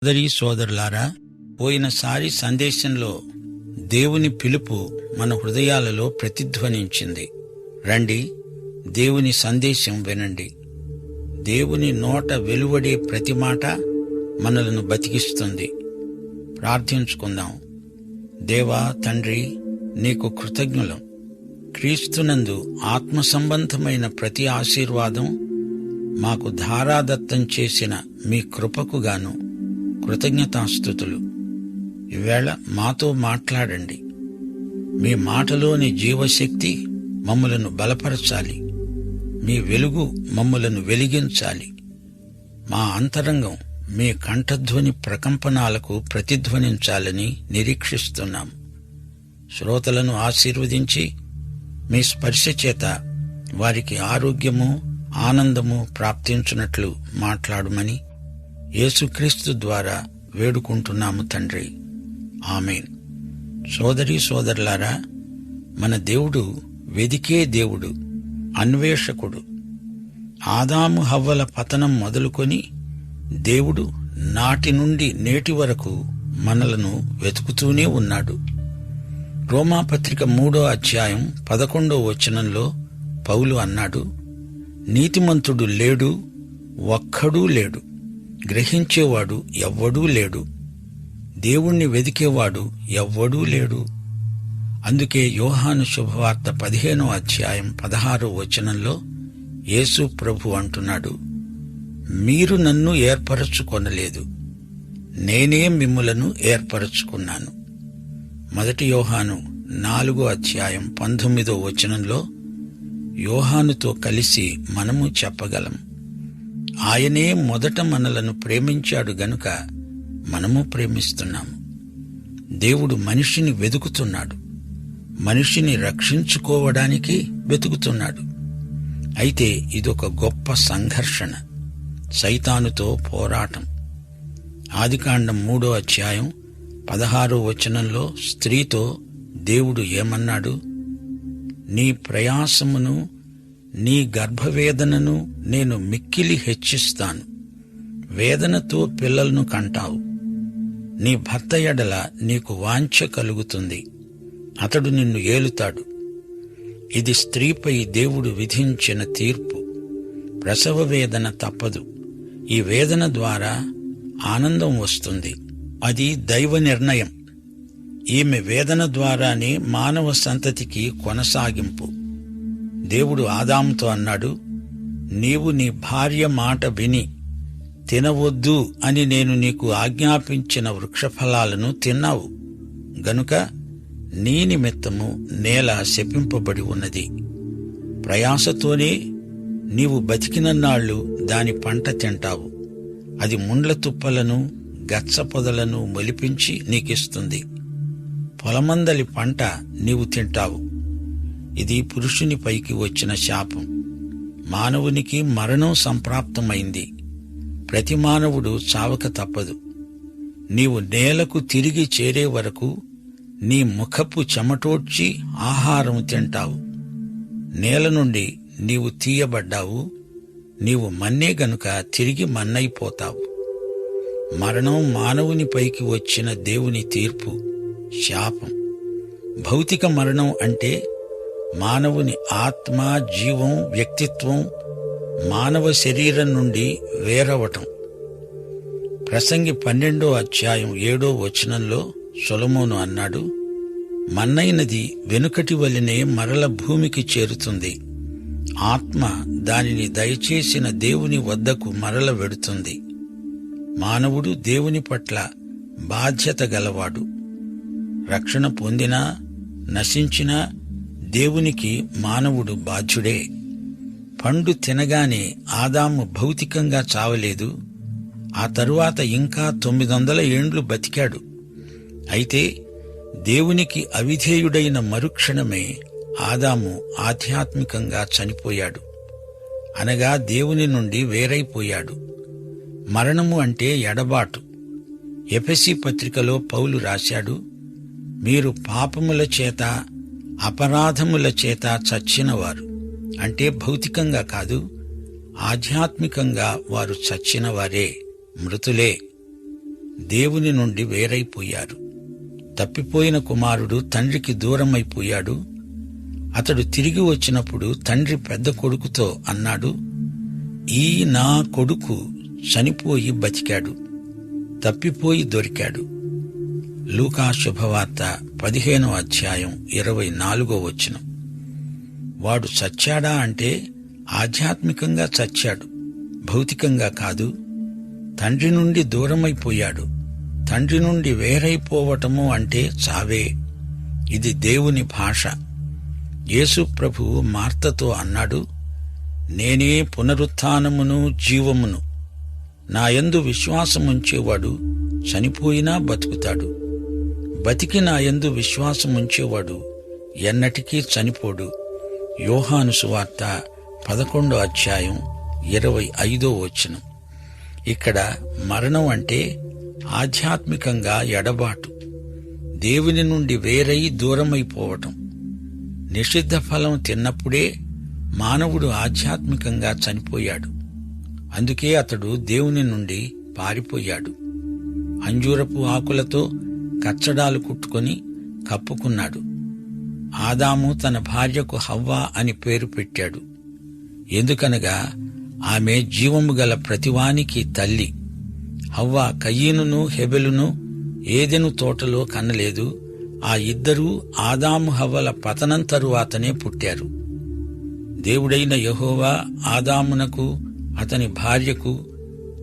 సోదరీ సోదరులారా, పోయినసారి సందేశంలో దేవుని పిలుపు మన హృదయాలలో ప్రతిధ్వనించింది. రండి, దేవుని సందేశం వినండి. దేవుని నోట వెలువడే ప్రతి మాట మనలను బతికిస్తుంది. ప్రార్థించుకుందాం. దేవా తండ్రి, నీకు కృతజ్ఞులం. క్రీస్తునందు ఆత్మ సంబంధమైన ప్రతి ఆశీర్వాదం మాకు ధారాదత్తం చేసిన మీ కృపకు గాను కృతజ్ఞతాస్తుతులు. ఈవేళ మాతో మాట్లాడండి. మీ మాటలోని జీవశక్తి మమ్ములను బలపరచాలి. మీ వెలుగు మమ్ములను వెలిగించాలి. మా అంతరంగం మీ కంఠధ్వని ప్రకంపనాలకు ప్రతిధ్వనించాలని నిరీక్షిస్తున్నాం. శ్రోతలను ఆశీర్వదించి మీ స్పర్శ చేత వారికి ఆరోగ్యము, ఆనందము ప్రాప్తించున్నట్లు మాట్లాడుమని యేసుక్రీస్తు ద్వారా వేడుకుంటున్నాము తండ్రి. ఆమేన్. సోదరీ సోదరులారా, మన దేవుడు వెదికే దేవుడు, అన్వేషకుడు. ఆదాము హవ్వల పతనం మొదలుకొని దేవుడు నాటి నుండి నేటి వరకు మనలను వెతుకుతూనే ఉన్నాడు. రోమాపత్రిక 3వ అధ్యాయం 11వ వచనంలో పౌలు అన్నాడు, నీతిమంతుడు లేడు, ఒక్కడూ లేడు, గ్రహించేవాడు ఎవ్వడూ లేడు, దేవుణ్ణి వెదికేవాడు ఎవ్వడూ లేడు. అందుకే యోహాను శుభవార్త 15వ అధ్యాయం 16వ వచనంలో యేసు ప్రభు అంటున్నాడు, మీరు నన్ను ఏర్పరచుకొనలేదు, నేనే మిమ్ములను ఏర్పరచుకున్నాను. 1 యోహాను 4వ అధ్యాయం 19వ వచనంలో యోహానుతో కలిసి మనము చెప్పగలం, ఆయనే మొదట మనలను ప్రేమించాడు గనుక మనము ప్రేమిస్తున్నాము. దేవుడు మనిషిని వెతుకుతున్నాడు, మనిషిని రక్షించుకోవడానికి వెతుకుతున్నాడు. అయితే ఇదొక గొప్ప సంఘర్షణ, సైతానుతో పోరాటం. ఆదికాండం 3వ అధ్యాయం 16వ వచనంలో స్త్రీతో దేవుడు ఏమన్నాడు? నీ ప్రయాసమును, నీ గర్భవేదనను నేను మిక్కిలి హెచ్చిస్తాను. వేదనతో పిల్లలను కంటావు. నీ భర్త ఎడల నీకు వాంఛ కలుగుతుంది, అతడు నిన్ను ఏలుతాడు. ఇది స్త్రీపై దేవుడు విధించిన తీర్పు. ప్రసవ వేదన తప్పదు. ఈ వేదన ద్వారా ఆనందం వస్తుంది. అది దైవ నిర్ణయం. ఈమె వేదన ద్వారానే మానవ సంతతికి కొనసాగింపు. దేవుడు ఆదాముతో అన్నాడు, నీవు నీ భార్య మాట విని తినవద్దు అని నేను నీకు ఆజ్ఞాపించిన వృక్షఫలాలను తిన్నావు గనుక నీ నిమిత్తము నేల శపింపబడి ఉన్నది. ప్రయాసతోనే నీవు బతికినన్నాళ్లు దాని పంట తింటావు. అది ముండ్ల తుప్పలను, గచ్చ పొదలను మొలిపించి నీకిస్తుంది. పొలమందలి పంట నీవు తింటావు. ఇది పురుషునిపైకి వచ్చిన శాపం. మానవునికి మరణం సంప్రాప్తమైంది. ప్రతి మానవుడు చావక తప్పదు. నీవు నేలకు తిరిగి చేరే వరకు నీ ముఖపు చెమటోడ్చి ఆహారం తింటావు. నేల నుండి నీవు తీయబడ్డావు. నీవు మన్నే గనుక తిరిగి మన్నైపోతావు. మరణం మానవునిపైకి వచ్చిన దేవుని తీర్పు, శాపం. భౌతిక మరణం అంటే మానవుని ఆత్మ, జీవం, వ్యక్తిత్వం మానవ శరీరం నుండి వేరవటం. ప్రసంగి 12వ అధ్యాయం 7వ వచనంలో సొలొమోను అన్నాడు, మన్నైనది వెనుకటి వలెనే మరల భూమికి చేరుతుంది. ఆత్మ దానిని దయచేసిన దేవుని వద్దకు మరల వెడుతుంది. మానవుడు దేవుని పట్ల బాధ్యత గలవాడు. రక్షణ పొందినా నశించినా దేవునికి మానవుడు బాధ్యుడే. పండు తినగానే ఆదాము భౌతికంగా చావలేదు. ఆ తరువాత ఇంకా 900 ఏండ్లు బతికాడు. అయితే దేవునికి అవిధేయుడైన మరుక్షణమే ఆదాము ఆధ్యాత్మికంగా చనిపోయాడు. అనగా దేవుని నుండి వేరైపోయాడు. మరణము అంటే ఎడబాటు. ఎఫెసీ పత్రికలో పౌలు రాశాడు, మీరు పాపముల చేత, అపరాధముల చేత చచ్చినవారు. అంటే భౌతికంగా కాదు, ఆధ్యాత్మికంగా వారు చచ్చినవారే, మృతులే. దేవుని నుండి వేరైపోయారు. తప్పిపోయిన కుమారుడు తండ్రికి దూరమైపోయాడు. అతడు తిరిగి వచ్చినప్పుడు తండ్రి పెద్ద కొడుకుతో అన్నాడు, ఈ నా కొడుకు చనిపోయి బతికాడు, తప్పిపోయి దొరికాడు. లూకా శుభవార్త 15వ అధ్యాయం 24వ వచనం. వాడు చచ్చాడా అంటే ఆధ్యాత్మికంగా చచ్చాడు, భౌతికంగా కాదు. తండ్రి నుండి దూరమైపోయాడు. తండ్రి నుండి వేరైపోవటము అంటే చావే. ఇది దేవుని భాష. యేసు ప్రభువు మార్తతో అన్నాడు, నేనే పునరుత్థానమును జీవమును. నాయందు విశ్వాసముంచేవాడు చనిపోయినా బతుకుతాడు. బతికి నాయందు విశ్వాసముంచేవాడు ఎన్నటికీ చనిపోడు. యోహాను సువార్త 11వ అధ్యాయం 25వ వచనం. ఇక్కడ మరణం అంటే ఆధ్యాత్మికంగా ఎడబాటు, దేవుని నుండి వేరై దూరమైపోవటం. నిషిద్ధ ఫలం తిన్నప్పుడే మానవుడు ఆధ్యాత్మికంగా చనిపోయాడు. అందుకే అతడు దేవుని నుండి పారిపోయాడు. అంజూరపు ఆకులతో కచ్చడాలు కుట్టుకొని కప్పుకున్నాడు. ఆదాము తన భార్యకు హవ్వ అని పేరు పెట్టాడు. ఎందుకనగా ఆమె జీవము గల ప్రతివానికి తల్లి. హవ్వ కయీనును హెబెలును ఏదెను తోటలో కన్నలేదు. ఆ ఇద్దరూ ఆదాము హవ్వల పతనం తరువాతనే పుట్టారు. దేవుడైన యెహోవా ఆదామునకు అతని భార్యకు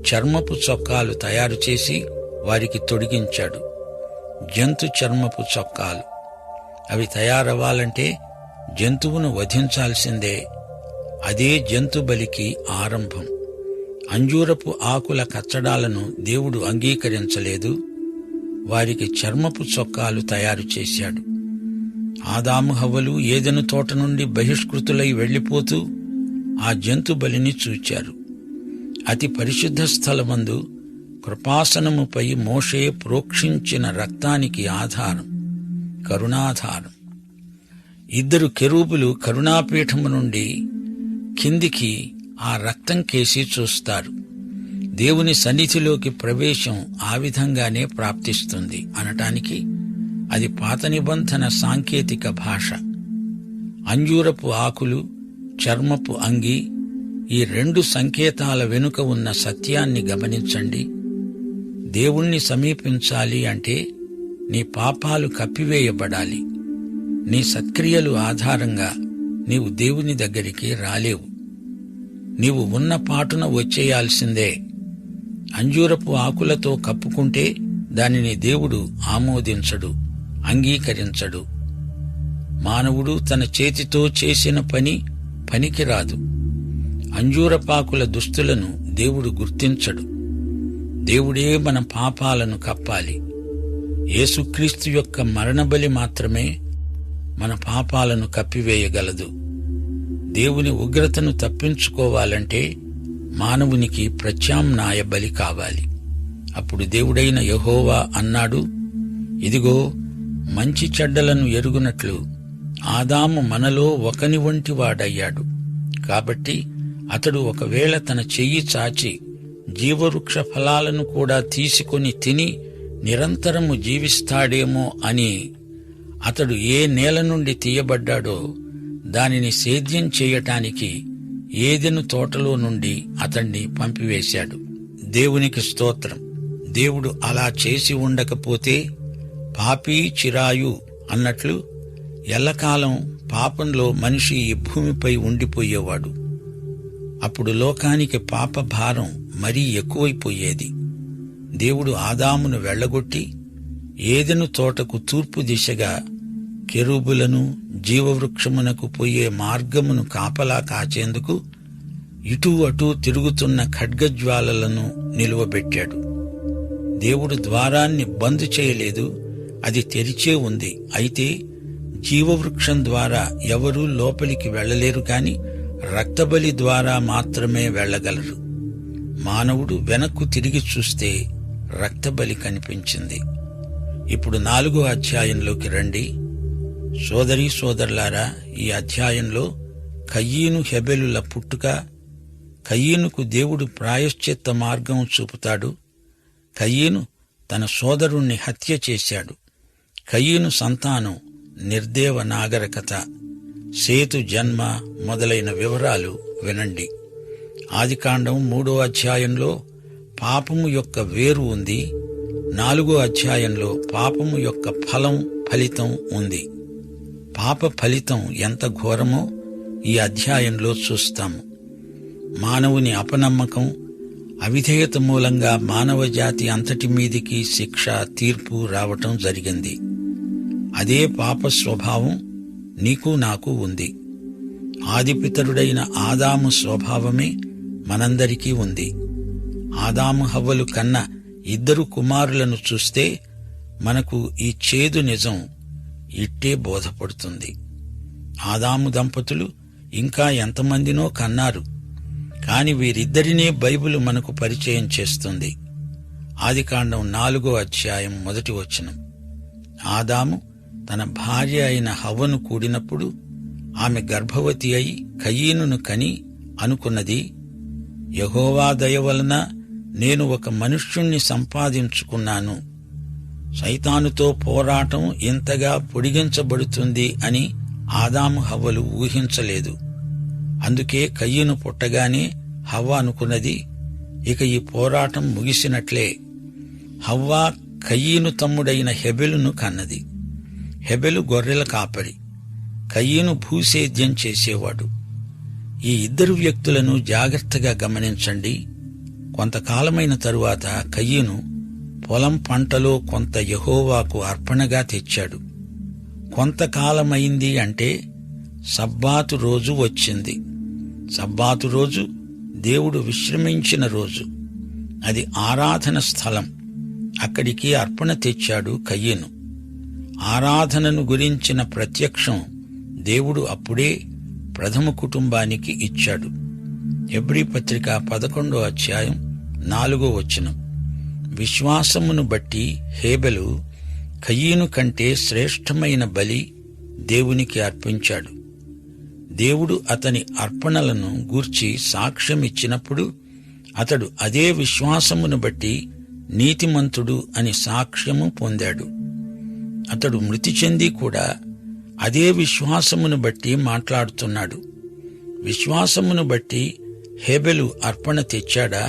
చర్మపు చొక్కాలు తయారు చేసి వారికి తొడిగించాడు. జంతు చర్మపు చొక్కాలు. అవి తయారవ్వాలంటే జంతువును వధించాల్సిందే. అదే జంతు బలికి ఆరంభం. అంజూరపు ఆకుల కచ్చడాలను దేవుడు అంగీకరించలేదు. వారికి చర్మపు చొక్కాలు తయారు చేశాడు. ఆదాము హవ్వలు ఏదెను తోట నుండి బహిష్కృతులై వెళ్లిపోతూ ఆ జంతు బలిని చూచారు. అతి పరిశుద్ధ స్థలమందు కృపాసనముపై మోషే ప్రోక్షించిన రక్తానికి ఆధారం, కరుణాధారం. ఇద్దరు కెరూబులు కరుణాపీఠము నుండి కిందికి ఆ రక్తం కేసి చూస్తారు. దేవుని సన్నిధిలోకి ప్రవేశం ఆ విధంగానే ప్రాప్తిస్తుంది అనటానికి అది పాత నిబంధన సాంకేతిక భాష. అంజూరపు ఆకులు, చర్మపు అంగి, ఈ రెండు సంకేతాల వెనుక ఉన్న సత్యాన్ని గమనించండి. దేవుణ్ణి సమీపించాలి అంటే నీ పాపాలు కప్పివేయబడాలి. నీ సత్క్రియలు ఆధారంగా నీవు దేవుని దగ్గరికి రాలేవు. నీవు ఉన్న పాటున వచ్చేయాల్సిందే. అంజూరపు ఆకులతో కప్పుకుంటే దానిని దేవుడు ఆమోదించడు, అంగీకరించడు. మానవుడు తన చేతితో చేసిన పని పనికిరాదు. అంజూరపాకుల దుస్తులను దేవుడు గుర్తించడు. దేవుడే మన పాపాలను కప్పాలి. యేసుక్రీస్తు యొక్క మరణబలి మాత్రమే మన పాపాలను కప్పివేయగలదు. దేవుని ఉగ్రతను తప్పించుకోవాలంటే మానవునికి ప్రత్యామ్నాయ బలి కావాలి. అప్పుడు దేవుడైన యెహోవా అన్నాడు, ఇదిగో, మంచి చెడ్డలను ఎరుగునట్లు ఆదాము మనలో ఒకని వంటి వాడయ్యాడు. కాబట్టి అతడు ఒకవేళ తన చెయ్యి చాచి జీవవృక్ష ఫలాలను కూడా తీసుకొని తిని నిరంతరము జీవిస్తాడేమో అని అతడు ఏ నేల నుండి తీయబడ్డాడో దానిని సేద్యం చేయటానికి ఏదెను తోటలో నుండి అతణ్ణి పంపివేశాడు. దేవునికి స్తోత్రం. దేవుడు అలా చేసి ఉండకపోతే పాపీ చిరాయు అన్నట్లు ఎల్లకాలం పాపంలో మనిషి ఈ భూమిపై ఉండిపోయేవాడు. అప్పుడు లోకానికి పాప భారం మరీ ఎక్కువైపోయేది. దేవుడు ఆదామును వెళ్లగొట్టి ఏదెను తోటకు తూర్పు దిశగా కెరూబులను, జీవవృక్షమునకు పోయే మార్గమును కాపలా కాచేందుకు ఇటూ అటూ తిరుగుతున్న ఖడ్గజ్వాలలను నిలువబెట్టాడు. దేవుడు ద్వారాన్ని బంద్ చేయలేదు, అది తెరిచే ఉంది. అయితే జీవవృక్షం ద్వారా ఎవరూ లోపలికి వెళ్లలేరు కాని రక్తబలి ద్వారా మాత్రమే వెళ్లగలరు. మానవుడు వెనక్కు తిరిగి చూస్తే రక్తబలి కనిపించింది. ఇప్పుడు 4వ అధ్యాయంలోకి రండి. సోదరీ సోదరులారా, ఈ అధ్యాయంలో కయీను హెబెలుల పుట్టుక, కయీనుకు దేవుడు ప్రాయశ్చిత్త మార్గం చూపుతాడు. కయీను తన సోదరుణ్ణి హత్య చేశాడు. కయీను సంతానం నిర్దేవ నాగరికత, సేతు జన్మ మొదలైన వివరాలు వినండి. ఆదికాండం 3వ అధ్యాయంలో పాపము యొక్క వేరు ఉంది. 4వ అధ్యాయంలో పాపము యొక్క ఫలితం ఉంది. పాప ఫలితం ఎంత ఘోరమో ఈ అధ్యాయంలో చూస్తాము. మానవుని అపనమ్మకం, అవిధేయత మూలంగా మానవ జాతి అంతటి మీదికి శిక్ష, తీర్పు రావటం జరిగింది. అదే పాప స్వభావం నీకు నాకు ఉంది. ఆదిపితరుడైన ఆదాము స్వభావమే మనందరికీ ఉంది. ఆదాము హవ్వలు కన్న 2 కుమారులను చూస్తే మనకు ఈ చేదు నిజం ఇట్టే బోధపడుతుంది. ఆదాము దంపతులు ఇంకా ఎంతమందినో కన్నారు, కాని వీరిద్దరినే బైబిలు మనకు పరిచయం చేస్తుంది. ఆదికాండం 4వ అధ్యాయం 1వ వచనం. ఆదాము తన భార్య అయిన హవ్వను కూడినప్పుడు ఆమె గర్భవతి అయి కయీనును కని అనుకున్నది, యెహోవా దయ వలన నేను ఒక మనుష్యుణ్ణి సంపాదించుకున్నాను. సైతానుతో పోరాటం ఇంతగా పొడిగించబడుతుంది అని ఆదాము హవ్వలు ఊహించలేదు. అందుకే కయీను పుట్టగానే హవ్వ అనుకున్నది, ఇక ఈ పోరాటం ముగిసినట్లే. హవ్వ కయీను తమ్ముడైన హెబెలును కన్నది. హెబెలు గొర్రెల కాపరి, కయీను భూసేద్యం చేసేవాడు. ఈ 2 వ్యక్తులను జాగ్రత్తగా గమనించండి. కొంతకాలమైన తరువాత కయీను పొలం పంటలో కొంత యెహోవాకు అర్పణగా తెచ్చాడు. కొంతకాలమైంది అంటే సబ్బాతు రోజు వచ్చింది. సబ్బాతు రోజు దేవుడు విశ్రమించిన రోజు. అది ఆరాధన స్థలం. అక్కడికి అర్పణ తెచ్చాడు కయీను. ఆరాధనను గురించిన ప్రత్యక్షం దేవుడు అప్పుడే ప్రథమ కుటుంబానికి ఇచ్చాడు. హెబ్రీ పత్రిక 11వ అధ్యాయం 4వ వచనం. విశ్వాసమును బట్టి హేబెలు కయీను కంటే శ్రేష్టమైన బలి దేవునికి అర్పించాడు. దేవుడు అతని అర్పణలను గూర్చి సాక్ష్యమిచ్చినప్పుడు అతడు అదే విశ్వాసమును బట్టి నీతిమంతుడు అని సాక్ష్యము పొందాడు. అతడు మృతి చెంది కూడా అదే విశ్వాసమును బట్టి మాట్లాడుతున్నాడు. విశ్వాసమును బట్టి హేబెలు అర్పణ తెచ్చాడా?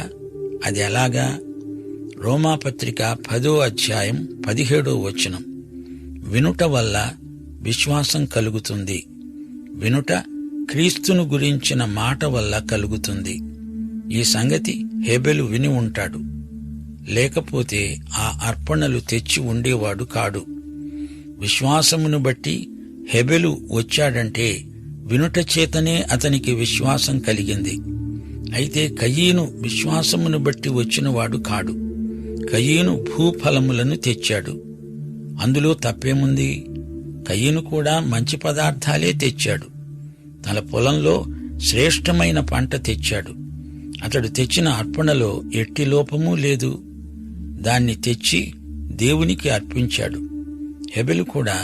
అది ఎలాగా? రోమాపత్రిక 10వ అధ్యాయం 17వ వచనం. వినుట వల్ల విశ్వాసం కలుగుతుంది. వినుట క్రీస్తును గురించిన మాట వల్ల కలుగుతుంది. ఈ సంగతి హేబెలు విని ఉంటాడు, లేకపోతే ఆ అర్పణలు తెచ్చి ఉండేవాడు కాడు. విశ్వాసమును బట్టి హెబెలు వచ్చాడంటే వినుట చేతనే అతనికి విశ్వాసం కలిగింది. అయితే కయీను విశ్వాసమును బట్టి వచ్చినవాడు కాడు. కయీను భూఫలములను తెచ్చాడు. అందులో తప్పేముంది? కయీను కూడా మంచి పదార్థాలే తెచ్చాడు. తన పొలంలో శ్రేష్టమైన పంట తెచ్చాడు. అతడు తెచ్చిన అర్పణలో ఎట్టి లోపమూ లేదు. దాన్ని తెచ్చి దేవునికి అర్పించాడు. హెబెలు కూడా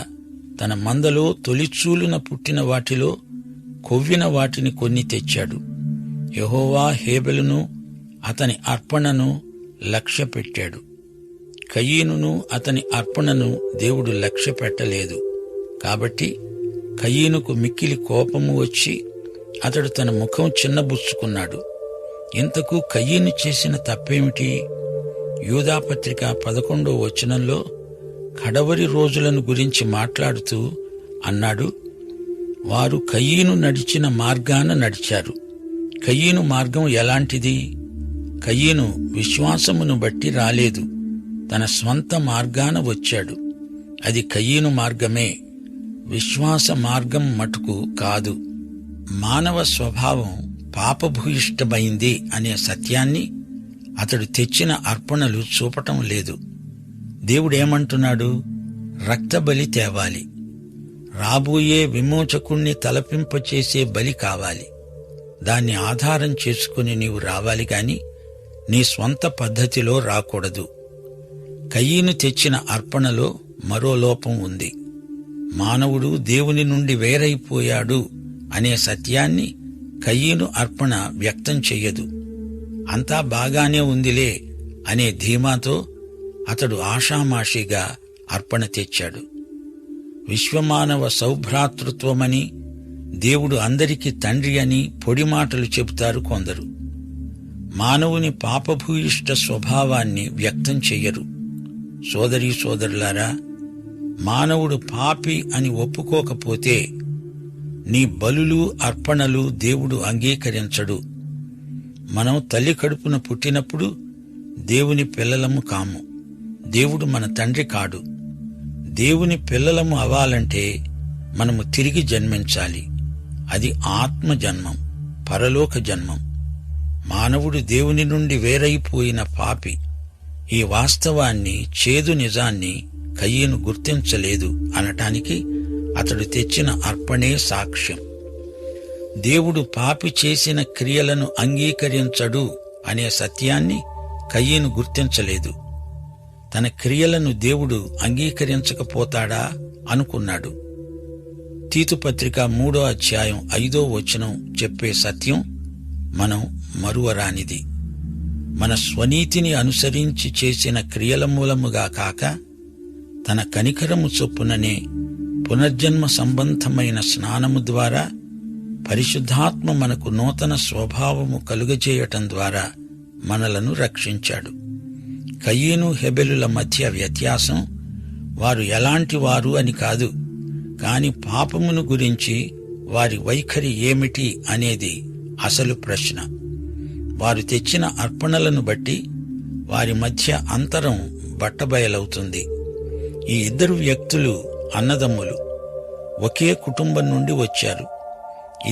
తన మందలో తొలిచూలున పుట్టిన వాటిలో కొవ్విన వాటిని కొన్ని తెచ్చాడు. యెహోవా హేబెలును అతని అర్పణను లక్ష్యపెట్టాడు. కయీనును అతని అర్పణను దేవుడు లక్ష్యపెట్టలేదు. కాబట్టి కయీనుకు మిక్కిలి కోపము వచ్చి అతడు తన ముఖం చిన్నబుచ్చుకున్నాడు. ఇంతకు కయీను చేసిన తప్పేమిటి? యూదాపత్రిక 11వ వచనంలో కడవరి రోజులను గురించి మాట్లాడుతూ అన్నాడు, వారు కయీను నడిచిన మార్గాన నడిచారు. కయీను మార్గం ఎలాంటిది? కయీను విశ్వాసమును బట్టి రాలేదు, తన స్వంత మార్గాన వచ్చాడు. అది కయీను మార్గమే, విశ్వాస మార్గం మటుకు కాదు. మానవ స్వభావం పాపభూయిష్టమైంది అనే సత్యాన్ని అతడు తెచ్చిన అర్పణలు చూపటం లేదు. దేవుడేమంటున్నాడు? రక్తబలి తేవాలి. రాబోయే విమోచకుణ్ణి తలపింపచేసే బలి కావాలి. దాన్ని ఆధారం చేసుకుని నీవు రావాలి గాని నీ స్వంత పద్ధతిలో రాకూడదు. కయీను తెచ్చిన అర్పణలో మరో లోపం ఉంది. మానవుడు దేవుని నుండి వేరైపోయాడు అనే సత్యాన్ని కయీను అర్పణ వ్యక్తం చెయ్యదు. అంతా బాగానే ఉందిలే అనే ధీమాతో అతడు ఆషామాషిగా అర్పణ తెచ్చాడు. విశ్వమానవ సౌభ్రాతృత్వమని, దేవుడు అందరికీ తండ్రి అని పొడి మాటలు చెబుతారు కొందరు. మానవుని పాపభూయిష్ట స్వభావాన్ని వ్యక్తం చెయ్యరు. సోదరీ సోదరులారా, మానవుడు పాపి అని ఒప్పుకోకపోతే నీ బలులు అర్పణలు దేవుడు అంగీకరించడు. మనం తల్లి కడుపున పుట్టినప్పుడు దేవుని పిల్లలము కాము. దేవుడు మన తండ్రి కాడు. దేవుని పిల్లలము అవ్వాలంటే మనము తిరిగి జన్మించాలి. అది ఆత్మ జన్మం, పరలోక జన్మం. మానవుడు దేవుని నుండి వేరైపోయిన పాపి. ఈ వాస్తవాన్ని, చేదు నిజాన్ని కయీను గుర్తించలేదు అనటానికి అతడు తెచ్చిన అర్పణే సాక్ష్యం. దేవుడు పాపి చేసిన క్రియలను అంగీకరించడు అనే సత్యాన్ని కయీను గుర్తించలేదు. తన క్రియలను దేవుడు అంగీకరించకపోతాడా అనుకున్నాడు. తీతుపత్రిక 3వ అధ్యాయం 5వ వచనం చెప్పే సత్యం మనం మరువరానిది. మన స్వనీతిని అనుసరించి చేసిన క్రియల మూలముగా కాక తన కనికరము చొప్పుననే పునర్జన్మ సంబంధమైన స్నానము ద్వారా పరిశుద్ధాత్మ మనకు నూతన స్వభావము కలుగజేయటం ద్వారా మనలను రక్షించాడు. కయీను హెబెలుల మధ్య వ్యత్యాసం వారు ఎలాంటి వారు అని కాదు, కాని పాపమును గురించి వారి వైఖరి ఏమిటి అనేది అసలు ప్రశ్న. వారు తెచ్చిన అర్పణలను బట్టి వారి మధ్య అంతరం బట్టబయలవుతుంది. ఈ ఇద్దరు వ్యక్తులు అన్నదమ్ములు, ఒకే కుటుంబం నుండి వచ్చారు.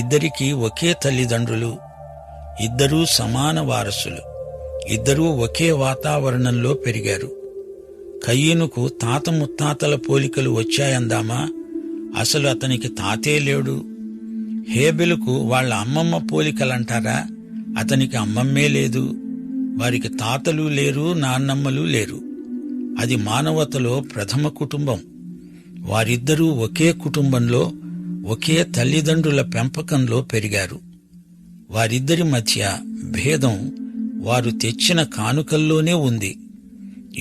ఇద్దరికీ ఒకే తల్లిదండ్రులు, ఇద్దరూ సమాన వారసులు, ఇద్దరూ ఒకే వాతావరణంలో పెరిగారు. కయీనుకు తాత ముత్తాతల పోలికలు వచ్చాయందామా? అసలు అతనికి తాతే లేడు. హేబెలుకు వాళ్ల అమ్మమ్మ పోలికలంటారా? అతనికి అమ్మమ్మే లేదు. వారికి తాతలు లేరు, నాన్నమ్మలు లేరు. అది మానవతలో ప్రథమ కుటుంబం. వారిద్దరూ ఒకే కుటుంబంలో, ఒకే తల్లిదండ్రుల పెంపకంలో పెరిగారు. వారిద్దరి మధ్య భేదం వారు తెచ్చిన కానుకల్లోనే ఉంది.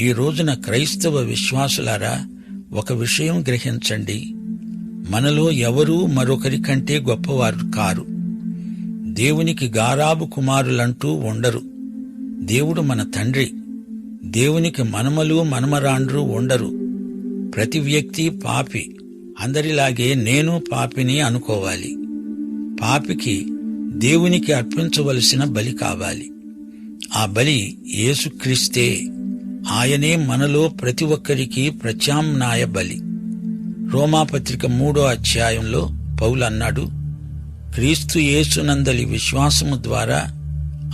ఈ రోజున క్రైస్తవ విశ్వాసులారా, ఒక విషయం గ్రహించండి. మనలో ఎవరూ మరొకరి కంటే గొప్పవారు కారు. దేవునికి గారాబు కుమారులంటూ ఉండరు. దేవుడు మన తండ్రి. దేవునికి మనమలు మనమరాండ్రు ఉండరు. ప్రతి వ్యక్తి పాపి. అందరిలాగే నేను పాపిని అనుకోవాలి. పాపికి దేవునికి అర్పించవలసిన బలి కావాలి. ఆ బలి యేసుక్రీస్తే. ఆయనే మనలో ప్రతి ఒక్కరికి ప్రత్యామ్నాయ బలి. రోమాపత్రిక 3వ అధ్యాయంలో పౌలు అన్నాడు, క్రీస్తు యేసునందలి విశ్వాసము ద్వారా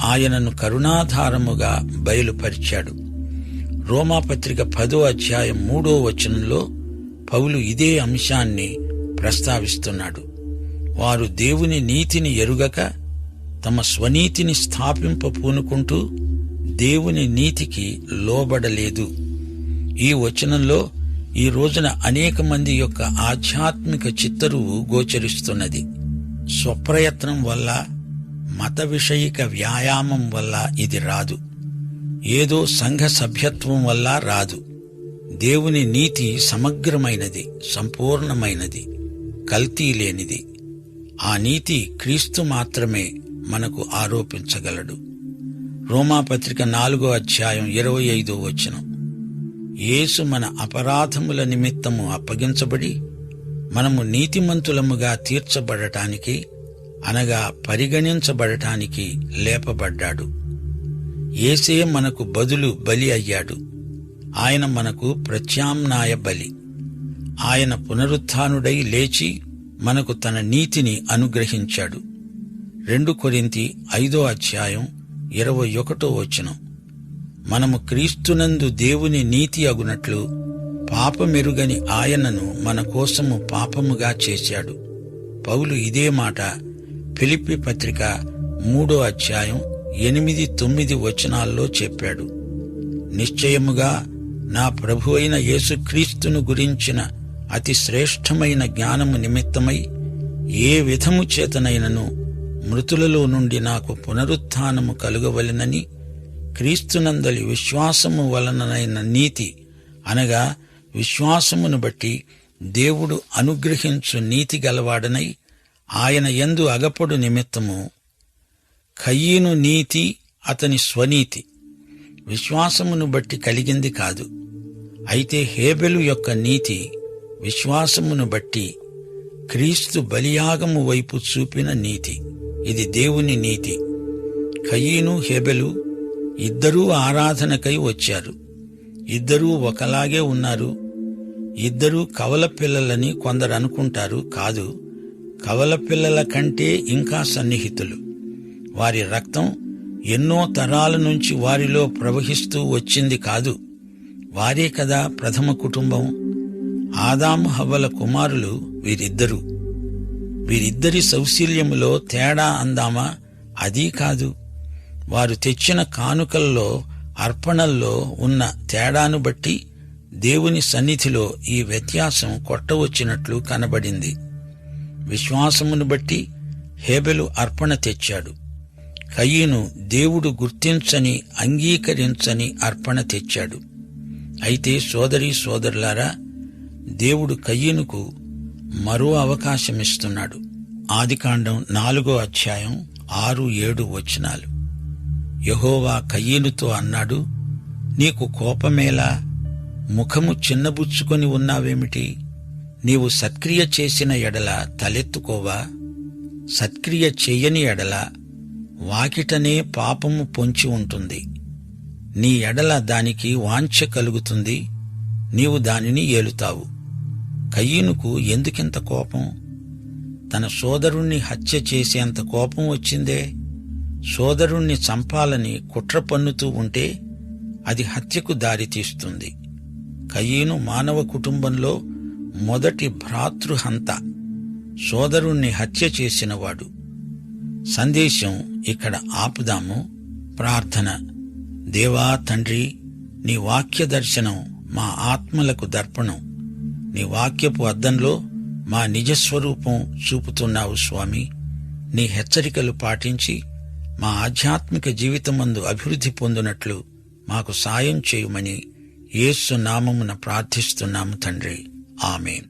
ఆయనను కరుణాధారముగా బయలుపరిచాడు. రోమాపత్రిక 10వ అధ్యాయం 3వ వచనంలో పౌలు ఇదే అంశాన్ని ప్రస్తావిస్తున్నాడు. వారు దేవుని నీతిని ఎరుగక తమ స్వనీతిని స్థాపింప పూనుకుంటూ దేవుని నీతికి లోబడలేదు. ఈ వచనంలో ఈ రోజున అనేక మంది యొక్క ఆధ్యాత్మిక చిత్తరువు గోచరిస్తున్నది. స్వప్రయత్నం వల్ల, మత విషయిక వ్యాయామం వల్ల ఇది రాదు. ఏదో సంఘ సభ్యత్వం వల్ల రాదు. దేవుని నీతి సమగ్రమైనది, సంపూర్ణమైనది, కల్తీ లేనిది. ఆ నీతి క్రీస్తు మాత్రమే మనకు ఆరోపించగలడు. రోమాపత్రిక 4వ అధ్యాయం 25వ వచనం, యేసు మన అపరాధముల నిమిత్తము అప్పగించబడి మనము నీతిమంతులముగా తీర్చబడటానికి, అనగా పరిగణించబడటానికి లేపబడ్డాడు. యేసే మనకు బదులు బలి అయ్యాడు. ఆయన మనకు ప్రత్యామ్నాయ బలి. ఆయన పునరుత్థానుడై లేచి మనకు తన నీతిని అనుగ్రహించాడు. 2 కొరింథీ 5వ అధ్యాయం 21వ వచనం, మనము క్రీస్తునందు దేవుని నీతి అగునట్లు పాపమెరుగని ఆయనను మన కోసము పాపముగా చేశాడు. పౌలు ఇదే మాట ఫిలిప్పీ పత్రిక 3వ అధ్యాయం 8-9 వచనాల్లో చెప్పాడు. నిశ్చయముగా నా ప్రభువైన యేసుక్రీస్తును గురించిన అతి శ్రేష్టమైన జ్ఞానము నిమిత్తమై ఏ విధము చేతనైనను మృతులలో నుండి నాకు పునరుత్థానము కలుగవలెనని క్రీస్తునందలి విశ్వాసము వలననైన నీతి, అనగా విశ్వాసమును బట్టి దేవుడు అనుగ్రహించు నీతి గలవాడనై ఆయన యందు అగపడు నిమిత్తము. కయీను నీతి అతని స్వనీతి విశ్వాసమును బట్టి కలిగింది కాదు. అయితే హేబెలు యొక్క నీతి విశ్వాసమును బట్టి క్రీస్తు బలియాగము వైపు చూపిన నీతి. ఇది దేవుని నీతి. కయీను, హేబెలు ఇద్దరూ ఆరాధనకై వచ్చారు. ఇద్దరూ ఒకలాగే ఉన్నారు. ఇద్దరూ కవల పిల్లలని కొందరు అనుకుంటారు. కాదు, కవల పిల్లల కంటే ఇంకా సన్నిహితులు. వారి రక్తం ఎన్నో తరాల నుంచి వారిలో ప్రవహిస్తూ వచ్చింది కాదు. వారే కదా ప్రథమ కుటుంబం. ఆదాము హవ్వల కుమారులు వీరిద్దరూ. వీరిద్దరి సౌశీల్యములో తేడా అందామా? అదీ కాదు. వారు తెచ్చిన కానుకల్లో, అర్పణల్లో ఉన్న తేడాను బట్టి దేవుని సన్నిధిలో ఈ వ్యత్యాసం కొట్టవచ్చినట్లు కనబడింది. విశ్వాసమును బట్టి హేబెలు అర్పణ తెచ్చాడు. కయీను దేవుడు గుర్తించని, అంగీకరించని అర్పణ తెచ్చాడు. అయితే సోదరీ సోదరులారా, దేవుడు కయీనుకు మరో అవకాశమిస్తున్నాడు. ఆదికాండం 4వ అధ్యాయం 6-7 వచనాలు. యెహోవా కయీనుతో అన్నాడు, నీకు కోపమేలా? ముఖము చిన్నబుచ్చుకొని ఉన్నావేమిటి? నీవు సత్క్రియ చేసిన ఎడల తలెత్తుకోవా? సత్క్రియ చెయ్యని ఎడల వాకిటనే పాపము పొంచి ఉంటుంది. నీ ఎడల దానికి వాంఛ కలుగుతుంది, నీవు దానిని ఏలుతావు. కయీనుకు ఎందుకింత కోపం? తన సోదరుణ్ణి హత్య చేసేంత కోపం వచ్చిందే. సోదరుణ్ణి చంపాలని కుట్ర పన్నుతూ ఉంటే అది హత్యకు దారితీస్తుంది. కయీను మానవ కుటుంబంలో మొదటి భ్రాతృహంత, సోదరుణ్ణి హత్య చేసినవాడు. సందేశం ఇక్కడ ఆపుదాము. ప్రార్థన. దేవా తండ్రి, నీ వాక్య దర్శనం మా ఆత్మలకు దర్పణం. నీ వాక్యపు అద్దంలో మా నిజస్వరూపం చూపుతున్నావు స్వామి. నీ హెచ్చరికలు పాటించి మా ఆధ్యాత్మిక జీవితమందు అభివృద్ధి పొందునట్లు మాకు సాయం చేయుమని యేసు నామమున ప్రార్థిస్తున్నాము తండ్రి. ఆమేన్.